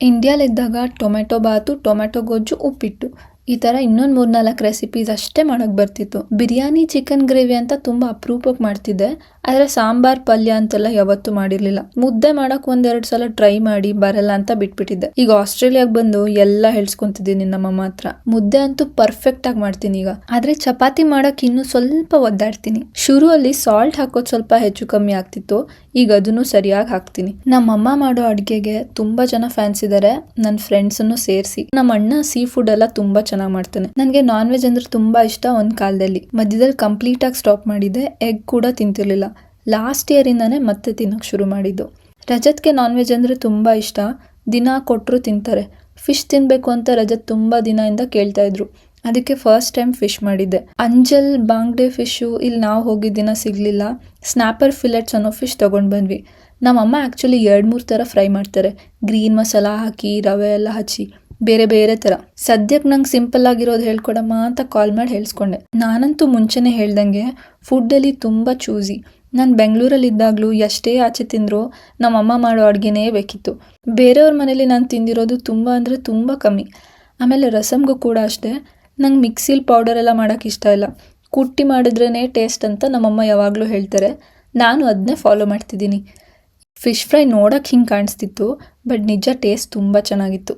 ಇಂಡಿಯಾಲಿದ್ದಾಗ tomato ಬಾತು, tomato ಗೊಜ್ಜು, ಉಪ್ಪಿಟ್ಟು ಈ ಥರ ಇನ್ನೊಂದು 3-4 ರೆಸಿಪೀಸ್ ಅಷ್ಟೇ ಮಾಡೋಕ್ಕೆ ಬರ್ತಿತ್ತು. ಬಿರಿಯಾನಿ, ಚಿಕನ್ ಗ್ರೇವಿ ಅಂತ ತುಂಬ ಅಪರೂಪಕ್ಕೆ ಮಾಡ್ತಿದ್ದೆ. ಆದರೆ ಸಾಂಬಾರ್, ಪಲ್ಯ ಅಂತೆಲ್ಲ ಯಾವತ್ತೂ ಮಾಡಿರಲಿಲ್ಲ. ಮುದ್ದೆ ಮಾಡೋಕ್ಕೆ 1-2 ಸಲ ಟ್ರೈ ಮಾಡಿ ಬರಲ್ಲ ಅಂತ ಬಿಟ್ಬಿಟ್ಟಿದ್ದೆ. ಈಗ ಆಸ್ಟ್ರೇಲಿಯಾಗೆ ಬಂದು ಎಲ್ಲ ಹೇಳ್ಸ್ಕೊಂತಿದ್ದೀನಿ ನಮ್ಮಮ್ಮ ಹತ್ರ. ಮುದ್ದೆ ಅಂತೂ ಪರ್ಫೆಕ್ಟಾಗಿ ಮಾಡ್ತೀನಿ ಈಗ. ಆದರೆ ಚಪಾತಿ ಮಾಡೋಕ್ಕೆ ಇನ್ನೂ ಸ್ವಲ್ಪ ಒದ್ದಾಡ್ತೀನಿ. ಶುರುವಲ್ಲಿ ಸಾಲ್ಟ್ ಹಾಕೋದು ಸ್ವಲ್ಪ ಹೆಚ್ಚು ಕಮ್ಮಿ ಆಗ್ತಿತ್ತು. ಈಗ ಅದನ್ನು ಸರಿಯಾಗಿ ಹಾಕ್ತೀನಿ. ನಮ್ಮಮ್ಮ ಮಾಡೋ ಅಡುಗೆಗೆ ತುಂಬ ಜನ ಫ್ಯಾನ್ಸ್ ಇದ್ದಾರೆ, ನನ್ನ ಫ್ರೆಂಡ್ಸನ್ನು ಸೇರಿಸಿ. ನಮ್ಮ ಅಣ್ಣ ಸೀ ಫುಡ್ ಎಲ್ಲ ತುಂಬ ಚೆನ್ನಾಗಿ ಮಾಡ್ತಾನೆ. ನನಗೆ ನಾನ್ ವೆಜ್ ಅಂದ್ರೆ ತುಂಬಾ ಇಷ್ಟ. ಒಂದ್ ಕಾಲದಲ್ಲಿ ಮಧ್ಯದಲ್ಲಿ ಕಂಪ್ಲೀಟ್ ಆಗಿ ಸ್ಟಾಪ್ ಮಾಡಿದ್ದೆ. ಎಗ್ ಕೂಡ ತಿಂತಿರ್ಲಿಲ್ಲ. ಲಾಸ್ಟ್ ಇಯರ್ ಇಂದಾನೆ ಮತ್ತೆ ತಿನ್ನಕ್ ಶುರು ಮಾಡಿದ್ದು. ರಜತ್ಗೆ ನಾನ್ ವೆಜ್ ಅಂದ್ರೆ ತುಂಬಾ ಇಷ್ಟ. ದಿನ ಕೊಟ್ಟರು ತಿಂತಾರೆ. ಫಿಶ್ ತಿನ್ಬೇಕು ಅಂತ ರಜತ್ ತುಂಬಾ ದಿನದಿಂದ ಕೇಳ್ತಾ ಇದ್ರು. ಅದಕ್ಕೆ ಫಸ್ಟ್ ಟೈಮ್ ಫಿಶ್ ಮಾಡಿದ್ದೆ. ಅಂಜಲ್ ಬಾಂಗ್ಡೆ ಫಿಶು ಇಲ್ಲಿ ನಾವು ಹೋಗಿದ್ದ ದಿನ ಸಿಗ್ಲಿಲ್ಲ. ಸ್ನ್ಯಾಪರ್ ಫಿಲೆಟ್ಸ್ ಅನ್ನೋ ಫಿಶ್ ತಗೊಂಡ್ ಬಂದ್ವಿ. ನಮ್ಮಮ್ಮ ಆಕ್ಚುಲಿ 2-3 ಥರ ಫ್ರೈ ಮಾಡ್ತಾರೆ. ಗ್ರೀನ್ ಮಸಾಲ ಹಾಕಿ, ರವೆ ಎಲ್ಲ ಹಚ್ಚಿ, ಬೇರೆ ಬೇರೆ ಥರ. ಸದ್ಯಕ್ಕೆ ನಂಗೆ ಸಿಂಪಲ್ ಆಗಿರೋದು ಹೇಳ್ಕೊಡಮ್ಮ ಅಂತ ಕಾಲ್ ಮಾಡಿ ಹೇಳಿಸ್ಕೊಂಡೆ. ನಾನಂತೂ ಮುಂಚೆನೇ ಹೇಳ್ದಂಗೆ ಫುಡ್ಡಲ್ಲಿ ತುಂಬ ಚೂಸಿ. ನಾನು ಬೆಂಗಳೂರಲ್ಲಿ ಇದ್ದಾಗಲೂ ಎಷ್ಟೇ ಆಚೆ ತಿಂದರೂ ನಮ್ಮಮ್ಮ ಮಾಡೋ ಅಡುಗೆನೇ ಬೇಕಿತ್ತು. ಬೇರೆಯವ್ರ ಮನೇಲಿ ನಾನು ತಿಂದಿರೋದು ತುಂಬ ಅಂದರೆ ತುಂಬ ಕಮ್ಮಿ. ಆಮೇಲೆ ರಸಮ್ಗೂ ಕೂಡ ಅಷ್ಟೇ. ನಂಗೆ ಮಿಕ್ಸಿಲಿ ಪೌಡರ್ ಎಲ್ಲ ಮಾಡೋಕ್ಕೆ ಇಷ್ಟ ಇಲ್ಲ. ಕುಟ್ಟಿ ಮಾಡಿದ್ರೇ ಟೇಸ್ಟ್ ಅಂತ ನಮ್ಮಮ್ಮ ಯಾವಾಗಲೂ ಹೇಳ್ತಾರೆ. ನಾನು ಅದನ್ನೇ ಫಾಲೋ ಮಾಡ್ತಿದ್ದೀನಿ. ಫಿಶ್ ಫ್ರೈ ನೋಡೋಕ್ಕೆ ಹಿಂಗೆ ಕಾಣಿಸ್ತಿತ್ತು, ಬಟ್ ನಿಜ ಟೇಸ್ಟ್ ತುಂಬ ಚೆನ್ನಾಗಿತ್ತು.